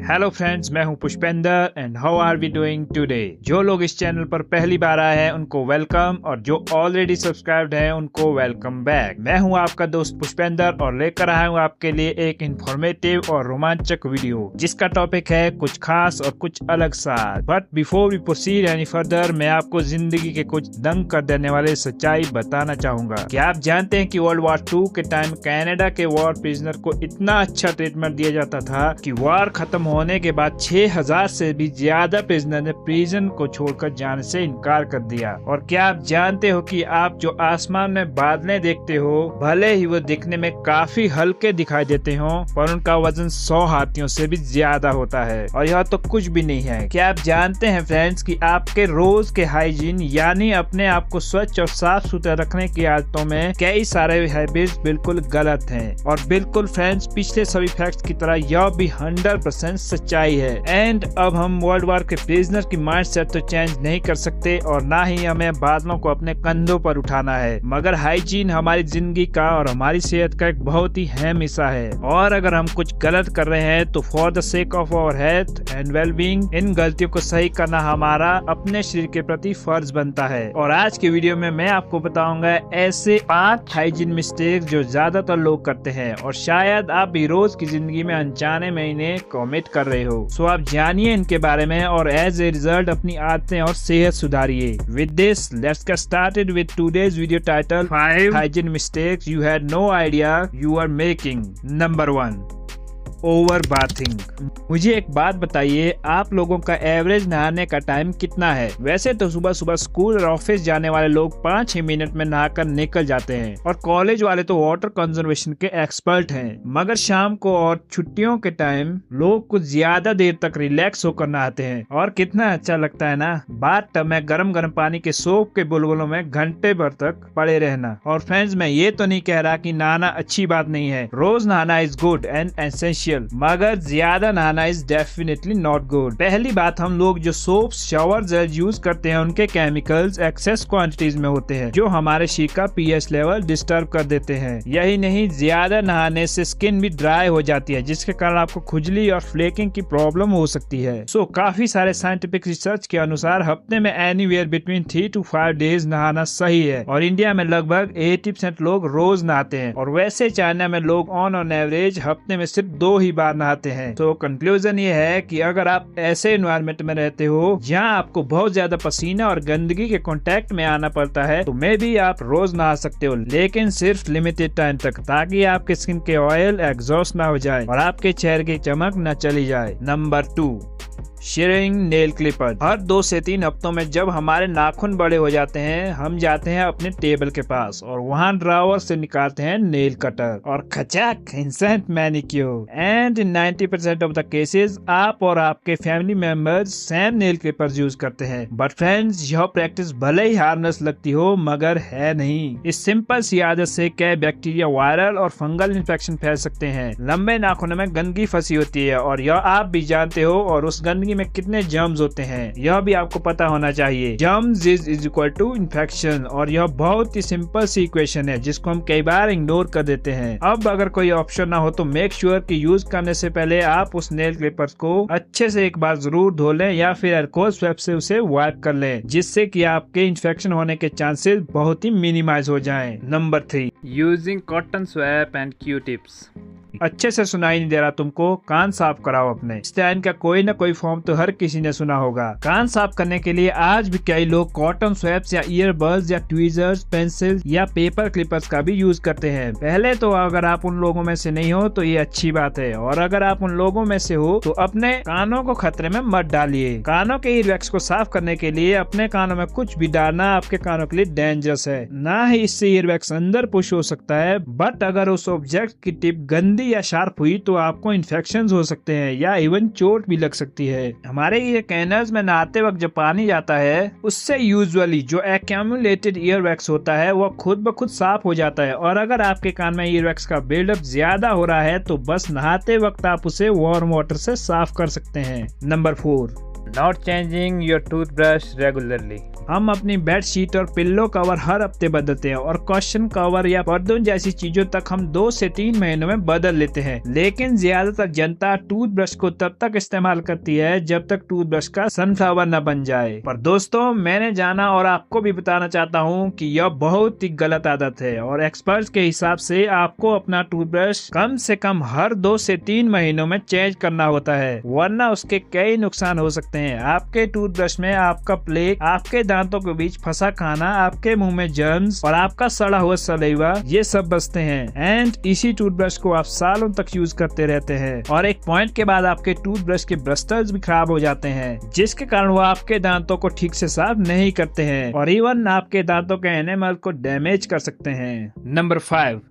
Hello friends, मैं हूं Pushpender and how are we doing today. जो लोग इस चैनल पर पहली बार आए हैं उनको वेलकम, और जो ऑलरेडी सब्सक्राइब्ड हैं उनको वेलकम बैक। मैं हूं आपका दोस्त पुष्पेंदर और लेकर आया हूं आपके लिए एक इंफॉर्मेटिव और रोमांचक वीडियो जिसका टॉपिक है कुछ खास और कुछ अलग सा। But before we proceed any further, मैं आपको जिंदगी के कुछ दंग कर देने वाले सच्चाई बताना चाहूंगा। क्या आप जानते हैं कि वर्ल्ड वॉर 2 के टाइम कनाडा के वॉर प्रिजनर को इतना अच्छा ट्रीटमेंट दिया जाता था कि वॉर खत्म होने के बाद 6000 से भी ज्यादा प्रिजनर ने प्रिजन को छोड़कर जाने से इनकार कर दिया। और क्या आप जानते हो कि आप जो आसमान में बादलें देखते हो, भले ही वो दिखने में काफी हल्के दिखाई देते हो, पर उनका वजन 100 हाथियों से भी ज्यादा होता है। और यह तो कुछ भी नहीं है। क्या आप जानते हैं फ्रेंड्स कि आपके रोज के हाइजीन यानी अपने आप को स्वच्छ और साफ सुथरा रखने की आदतों में कई सारे हैबिट्स बिल्कुल गलत हैं। और बिल्कुल फ्रेंड्स, पिछले सभी फैक्ट्स की तरह यह भी 100% सच्चाई है। एंड अब हम वर्ल्ड वॉर के प्रिजनर की माइंडसेट तो चेंज नहीं कर सकते और ना ही हमें बादलों को अपने कंधों पर उठाना है, मगर हाइजीन हमारी जिंदगी का और हमारी सेहत का एक बहुत ही अहम हिस्सा है। और अगर हम कुछ गलत कर रहे हैं तो for the sake of our health and wellbeing इन गलतियों को सही करना हमारा अपने शरीर के प्रति फर्ज बनता है। और आज के वीडियो में मैं आपको बताऊंगा ऐसे 5 हाइजीन मिस्टेक जो ज्यादातर लोग करते हैं और शायद आप भी रोज की जिंदगी में अनजाने में इन्हें कमिट कर रहे हो। सो आप जानिए इनके बारे में और एज ए रिजल्ट अपनी आदतें और सेहत सुधारिए। With this let's get started with today's video title 5 hygiene mistakes you had no idea you are making. Number 1, over bathing. मुझे एक बात बताइए, आप लोगों का एवरेज नहाने का टाइम कितना है? वैसे तो सुबह सुबह स्कूल और ऑफिस जाने वाले लोग 5-6 मिनट में नहाकर निकल जाते हैं और कॉलेज वाले तो वाटर कंजर्वेशन के एक्सपर्ट हैं, मगर शाम को और छुट्टियों के टाइम लोग कुछ ज्यादा देर तक रिलैक्स होकर नहाते हैं। और कितना अच्छा लगता है ना, बाथ टब में गरम गरम पानी के सोप के बुलबुलों में घंटे भर तक पड़े रहना। और फ्रेंड्स, मैं ये तो नहीं कह रहा कि नहाना अच्छी बात नहीं है, रोज नहाना इज गुड एंड एसेंशियल, मगर ज्यादा नहाना इज डेफिनेटली नॉट गुड। पहली बात, हम लोग जो सोप शावर जेल यूज करते हैं उनके केमिकल्स एक्सेस क्वांटिटीज में होते हैं जो हमारे शरीर का पीएच लेवल डिस्टर्ब कर देते हैं। यही नहीं, ज्यादा नहाने से स्किन भी ड्राई हो जाती है जिसके कारण आपको खुजली और फ्लेकिंग की प्रॉब्लम हो सकती है। सो काफी सारे साइंटिफिक रिसर्च के अनुसार हफ्ते में एनीवेयर बिटवीन 3 to 5 डेज नहाना सही है। और इंडिया में लगभग 80% लोग रोज नहाते हैं। और वैसे चाइना में लोग ऑन एवरेज हफ्ते में सिर्फ 2 ही बार नहाते हैं। तो कंक्लूजन ये है कि अगर आप ऐसे एनवायरनमेंट में रहते हो जहां आपको बहुत ज्यादा पसीना और गंदगी के कांटेक्ट में आना पड़ता है तो मे भी आप रोज नहा सकते हो, लेकिन सिर्फ लिमिटेड टाइम तक, ताकि आपके स्किन के ऑयल एग्जॉस्ट ना हो जाए और आपके चेहरे की चमक न चली जाए। Number 2, sharing nail clipper. हर 2 से 3 हफ्तों में जब हमारे नाखून बड़े हो जाते हैं, हम जाते हैं अपने टेबल के पास और वहाँ ड्रावर से निकालते हैं नेल कटर और खचाक instant manicure. And 90% of the cases आप और आपके family members same nail clippers use करते हैं। बट फ्रेंड्स, यह प्रैक्टिस भले ही हार्मलेस लगती हो मगर है नहीं। इस सिंपल सी आदत से कई बैक्टीरिया, वायरल और फंगल इन्फेक्शन फैल सकते हैं। लंबे नाखूनों में गंदगी फंसी होती है और यह आप भी जानते हो, और उस गंदगी में कितने जर्म्स होते हैं यह भी आपको पता होना चाहिए। Germs is equal to infection, और यह बहुत ही सिंपल सी इक्वेशन है जिसको हम कई बार इग्नोर कर देते हैं। अब अगर कोई ऑप्शन ना हो तो मेक श्योर कि यूज करने से पहले आप उस नेल क्लिपर्स को अच्छे से एक बार जरूर धो लें या फिर अल्कोहल स्वैप से उसे वाइप कर लें, जिससे कि आपके इन्फेक्शन होने के चांसेस बहुत ही मिनिमाइज हो जाएं। Number 3, using cotton swap and Q tips. अच्छे से सुनाई नहीं दे रहा तुमको? कान साफ कराओ अपने। इस लाइन का कोई ना कोई फॉर्म तो हर किसी ने सुना होगा। कान साफ करने के लिए आज भी कई लोग कॉटन स्वैप्स या ईयरबड्स या ट्वीजर्स, पेंसिल या पेपर क्लिपर्स का भी यूज करते हैं। पहले तो अगर आप उन लोगों में से नहीं हो तो ये अच्छी बात है, और अगर आप उन लोगों में से हो तो अपने कानों को खतरे में मत डालिए। कानों के ईयरवैक्स को साफ करने के लिए अपने कानों में कुछ भी डालना आपके कानों के लिए डेंजरस है। ना ही इससे ईयरवैक्स अंदर पुश हो सकता है, बट अगर उस ऑब्जेक्ट की टिप गंदी या शार्प हुई तो आपको इन्फेक्शन हो सकते हैं या इवन चोट भी लग सकती है। हमारे ये कैनल्स में नहाते वक्त जब पानी जाता है उससे यूजुअली जो एक्यूमुलेटेड ईयरवैक्स होता है वो खुद ब खुद साफ हो जाता है। और अगर आपके कान में ईयरवैक्स का बिल्डअप ज्यादा हो रहा है तो बस नहाते वक्त आप उसे वार्म वाटर से साफ कर सकते हैं। Number 4, not changing your toothbrush regularly. हम अपनी बेड शीट और पिल्लो कवर हर हफ्ते बदलते हैं और क्वेश्चन कवर या पर्दों जैसी चीजों तक हम 2 से 3 महीनों में बदल लेते हैं। लेकिन ज्यादातर जनता टूथब्रश को तब तक इस्तेमाल करती है जब तक टूथब्रश का सनफ्लावर न बन जाए। पर दोस्तों, मैंने जाना और आपको भी बताना चाहता हूँ कि यह बहुत ही गलत आदत है और एक्सपर्ट्स के हिसाब से आपको अपना टूथब्रश कम से कम हर 2 से 3 महीनों में चेंज करना होता है, वरना उसके कई नुकसान हो सकते हैं। आपके टूथब्रश में आपका प्लेक, आपके दांतों के बीच फंसा खाना, आपके मुंह में जर्म्स और आपका सड़ा हुआ सलाइवा, ये सब बचते हैं। एंड इसी टूथब्रश को आप सालों तक यूज करते रहते हैं और एक पॉइंट के बाद आपके टूथब्रश के ब्रस्टर्स भी खराब हो जाते हैं, जिसके कारण वो आपके दांतों को ठीक से साफ नहीं करते हैं और इवन आपके दांतों के एनिमल को डैमेज कर सकते हैं। Number 5,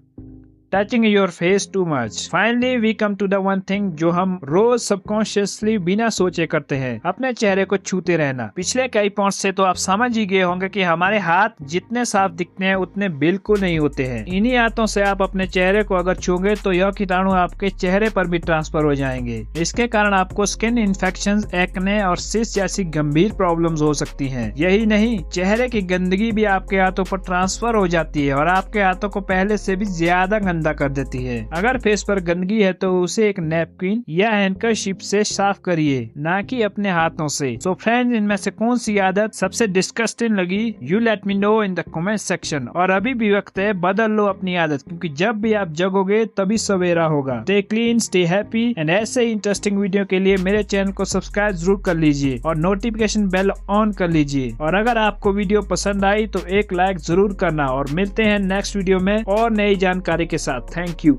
touching your face too much. Finally we come to the one thing जो हम रोज सबकॉन्शियसली बिना सोचे करते हैं, अपने चेहरे को छूते रहना। पिछले कई पॉइंट से तो आप समझ ही गए होंगे कि हमारे हाथ जितने साफ दिखते हैं उतने बिल्कुल नहीं होते हैं। इन्हीं हाथों से आप अपने चेहरे को अगर छूओगे तो यह कीटाणु आपके चेहरे पर भी ट्रांसफर हो जाएंगे। इसके कारण आपको स्किन इन्फेक्शन, एक्ने और सिस्ट जैसी गंभीर प्रॉब्लम्स हो सकती हैं। यही नहीं, चेहरे की गंदगी भी आपके हाथों पर ट्रांसफर हो जाती है और आपके हाथों को पहले से भी ज्यादा गंदा कर देती है। अगर फेस पर गंदगी है तो उसे एक नैपकिन या हैंडकरशिप से साफ करिए, ना कि अपने हाथों से। सो फ्रेंड्स, इनमें से कौन सी आदत सबसे डिस्गस्टिंग लगी? You let me know in the comment section. और अभी भी वक्त है, बदल लो अपनी आदत, क्योंकि जब भी आप जगोगे तभी सवेरा होगा। Stay clean, stay happy and ऐसे ही इंटरेस्टिंग वीडियो के लिए मेरे चैनल को सब्सक्राइब जरूर कर लीजिए और नोटिफिकेशन बेल ऑन कर लीजिए। और अगर आपको वीडियो पसंद आई तो एक लाइक जरूर करना और मिलते हैं नेक्स्ट वीडियो में और नई जानकारी के साथ। Thank you.